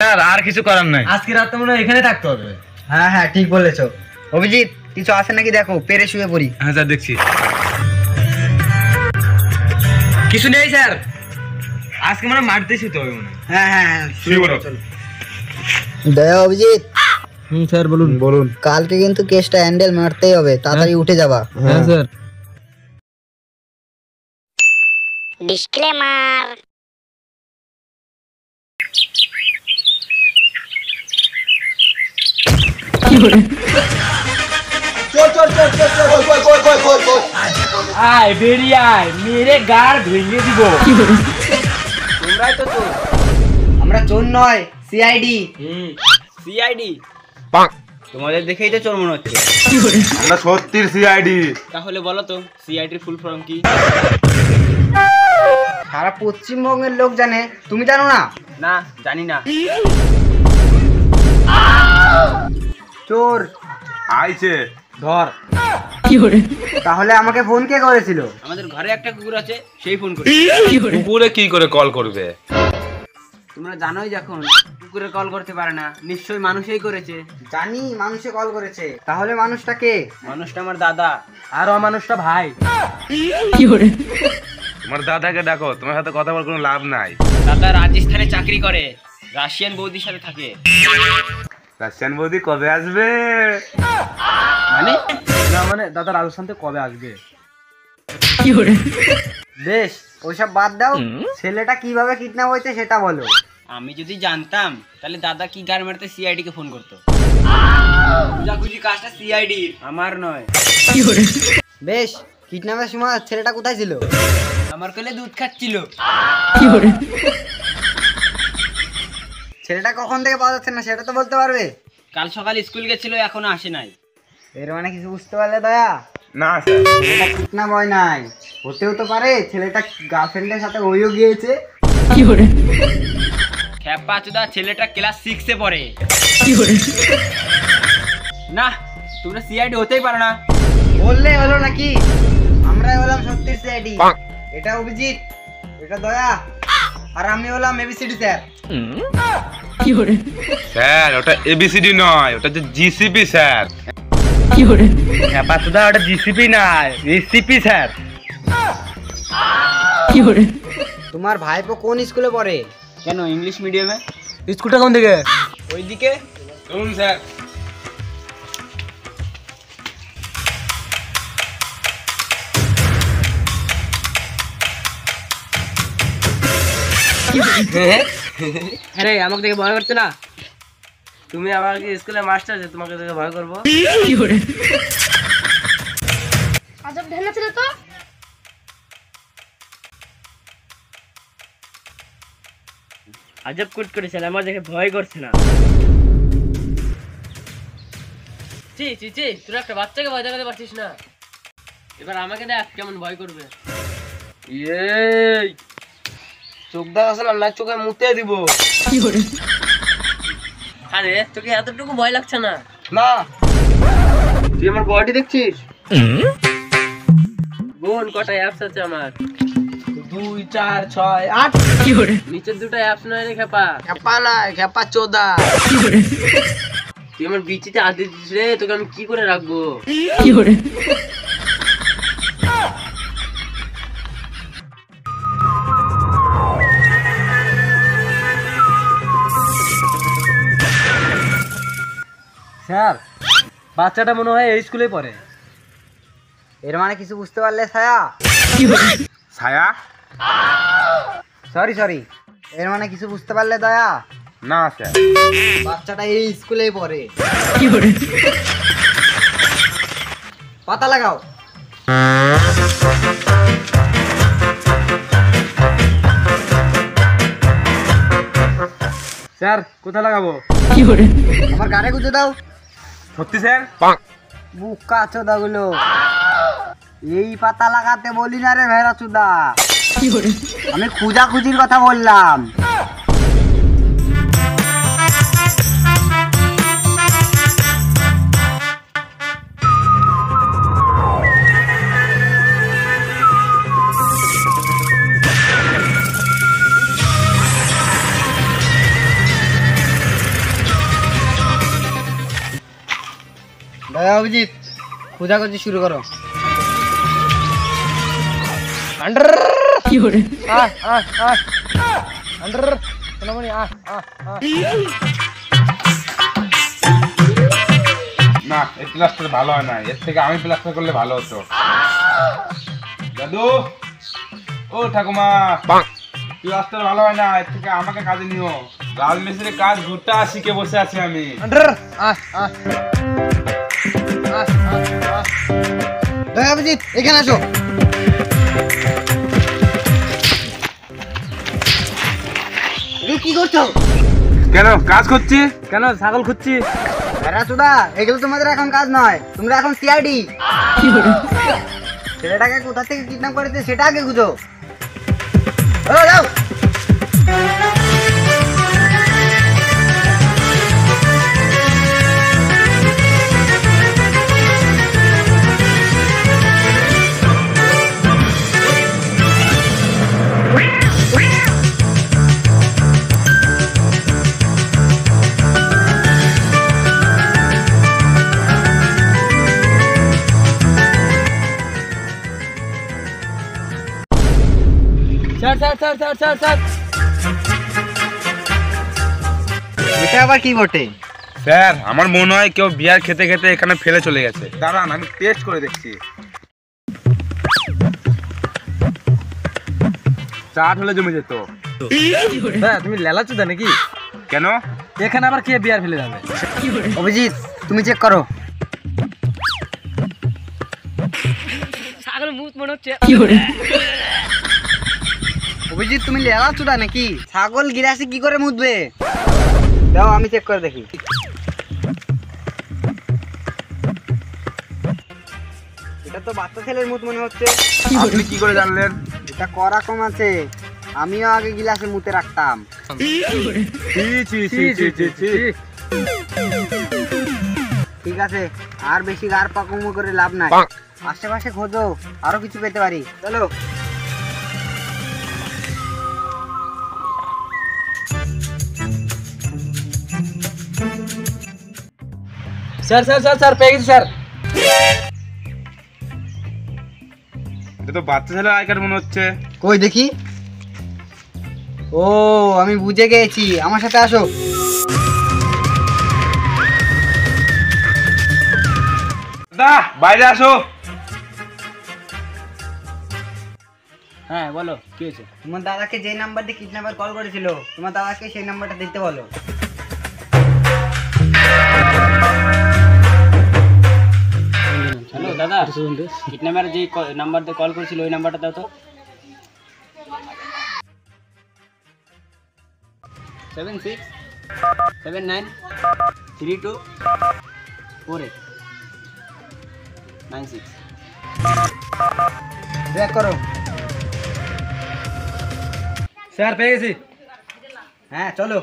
Sir আর কিছু করার নাই, আজকে রাত মনে হয় এখানে থাকতে হবে। হ্যাঁ হ্যাঁ ঠিক বলেছো। অভিজিৎ কিছু আছে নাকি দেখো, পেরে শুয়ে পড়ি। হ্যাঁ স্যার দেখছি। কিছু নেই স্যার, আজকে মানে মারতে শুতে হবে মনে হয়। হ্যাঁ হ্যাঁ হ্যাঁ শুয়ে পড়ো। দয়া অভিজিৎ, স্যার বলুন। বলুন। কালকে কিন্তু কেসটা হ্যান্ডেল মারতেই হবে, তাড়াতাড়ি উঠে যাবা। হ্যাঁ স্যার। ডিসক্লেমার। আয় বেরিয়ে আয়, মেরে গাড় ভেঙে দিব। তোমরাই তো চোর। আমরা চোর নয়, সিআইডি। সিআইডি? তোমাদের দেখেই তো চোর মনে হচ্ছে। আমরা সত্যির সিআইডি। তাহলে বলো তো সিআইডির ফুল ফর্ম কি? সারা পশ্চিমবঙ্গের লোক জানে, তুমি জানো না? না জানি না। চোর আইছে ধর। তাহলে আমাকে ফোন কে করেছিল? আমাদের ঘরে একটা কুকুর আছে, সেই ফোন করে। কুকুরে কি করে কল করবে? তোমরা জানোই যখন কুকুরে কল করতে পারে না, নিশ্চয়ই মানুষই করেছে। জানি মানুষে কল করেছে, তাহলে মানুষটা কে? মানুষটা আমার দাদা, আর অমানুষটা ভাই। তোমার দাদাকে ডাকো, তোমার সাথে কথা বলার কোনো লাভ নাই। দাদা রাজস্থানে চাকরি করে, রাশিয়ান বৌদির সাথে থাকে। রাশিয়ান বৌদি কবে আসবে? মানে না, মানে দাদা রাজস্থান থেকে কবে আসবে? বেশ, ওইসব বাদ দাও, ছেলেটা কিভাবে কিডন্যাপ হয়েছে সেটা বলো। আমি যদি জানতাম তাহলে দাদা কি গার মারতে সিআইডি কে ফোন করতো। খুঁজাখুঁজি কাজটা সিআইডি, আমার নয়। বেশ, কিডন্যাপের সময় ছেলেটা কোথায় ছিল? আমার কোলে দুধ খাচ্ছিল। ছেলেটা কখন থেকে পাওয়া যাচ্ছে না সেটা তো বলতে পারবে? কাল সকাল স্কুল গেছিল, এখনো আসে নাই। এর মানে কিছু বুঝতে পারলে দয়া? না স্যার। ছেলেটা কিডন্যাপ হয় নাই, হতেও তো পারে ছেলেটা গার্লফ্রেন্ডের সাথে ওইও গিয়েছে। খ্যাপা চোদা, ছেলেটা ক্লাস 6 এ পড়ে। না, তোমরা সিআইডি হতেই পারো না। বললে হলো নাকি? আমরাই হলাম সত্যি সিআইডি। এটা অভিজিৎ, এটা দয়া, আর আমি হলাম এবিসিডি স্যার। স্যার ওটা এবিসিডি নয়, ওটা যে জিসিপি স্যার। হ্যাঁ পাতুদা, ওটা জিসিপি না, রেসিপি স্যার। তোমার ভাইপো কোন স্কুলে পড়ে? কেন, ইংলিশ মিডিয়ামে। স্কুলটা কোন দিকে? ওইদিকে। চলুন স্যার। আরে আমাকে দেখে ভয় করছে না? তুমি আমাকে স্কুলে মাস্টার, তোমাকে দেখে ভয় করবো? আজব ঢেলা ছিল তো। আজব কুট করেছে, আমার দেখে ভয় করছে না। চি চি চি, তুই একটা বাচ্চাকে ভয় দেখাতে পারছিস না, এবার আমাকে দেখ কেমন ভয় করবে। এই চোখ দেখাছে না, চোখে মুতে দিব। আরে তোকে এতটুকু ভয় লাগছে না? না, তুই আমার বডি দেখছিস? বোন কটা অ্যাপস আছে আমার? 2 4 6 8। নিচের দুটো অ্যাপস নয় রে খেপা। খেপা না, খেপা চোদা। তুই আমার বিচিতে হাত দিচ্ছিস রে, তোকে আমি কি করে রাখবো? স্যার, বাচ্চাটা মনে হয় এই স্কুলে পড়ে। এর মানে কিছু বুঝতে পারলে ছায়া? ছায়া? সরি, এর মানে কিছু বুঝতে পারলে দয়া? না স্যার। বাচ্চাটা এই স্কুলেই পড়ে। পাতা লাগাও। স্যার কোথায় লাগাবো? আমার গানে গুঁজে দাও। সত্যি স্যার? বুকা চোদা গুলো, এই পাতা লাগাতে বলি না রে ভেড়া চোদা, আমি খুঁজাখুঁজির কথা বললাম। অভিজিৎ খোঁজাখুঁজি শুরু করো। না এই প্লাস্টার ভালো হয় না, এর থেকে আমি প্লাস্টার করলে ভালো হতো। দাদু, ও ঠাকুমা, প্লাস্টার ভালো হয় না, এর থেকে আমাকে কাজে নিও। লাল মিস্ত্রির কাজ গোটা শিখে বসে আছি আমি। অভিজিৎ এখানে আসো। কি করছো? কেন কাজ করছি? কেন ছাগল খুঁজছি? ভেড়াচোদা, এগুলো তোমাদের এখন কাজ নয়, তোমরা এখন সিআইডি। ছেলেটাকে কোথা থেকে কিডন্যাপ করেছে সেটা আগে খুঁজো। যাও। স্যার এটা আবার কি বটে? স্যার আমার মনে হয় কেউ বিয়ার খেতে খেতে এখানে ফেলে চলে গেছে। দাঁড়ান আমি টেস্ট করে দেখছি। চাট হলে জমে যেত। তুমি লেলাচুদা নাকি? কেন? এখানে আবার কে বিয়ার ফেলে যাবে? অভিজিৎ তুমি চেক করো। ছাগল মুখ মনে হচ্ছে। অভিজিৎ তুমি লেলাচোদা নাকি? ছাগল গিলাসে কি করে মুতবে? দাও আমি চেক করে দেখি। এটা তো বাচ্চা ছেলের মুত মনে হচ্ছে। আপনি কি করে জানলেন? এটা করা কম আছে, আমিও আগে গিলাসে মুতে রাখতাম। ঠিক আছে, আর বেশি গার পাকমো করে লাভ নাই। আশেপাশে খোঁজো, আরো কিছু পেতে পারি। চলো। স্যার পেয়ে গেছি স্যার। এটা তো বাচ্চা ছেলের আই কার্ড মনে হচ্ছে। কই দেখি। ও আমি বুঝে গেছি, আমার সাথে আসো। দাদা বাইরে আসো। হ্যাঁ বলো কি হয়েছে? তোমার দাদাকে যে নাম্বার দিয়ে কিডন্যাপার কল করেছিল, তোমার দাদাকে সেই নাম্বারটা দিতে বলো। হ্যালো দাদা, কিডন্যাপার যে নাম্বার দিয়ে কল করেছিল ওই নাম্বারটা দাও তো। 7679324896। চেক করো। স্যার পেয়ে গেছি। হ্যাঁ চলো।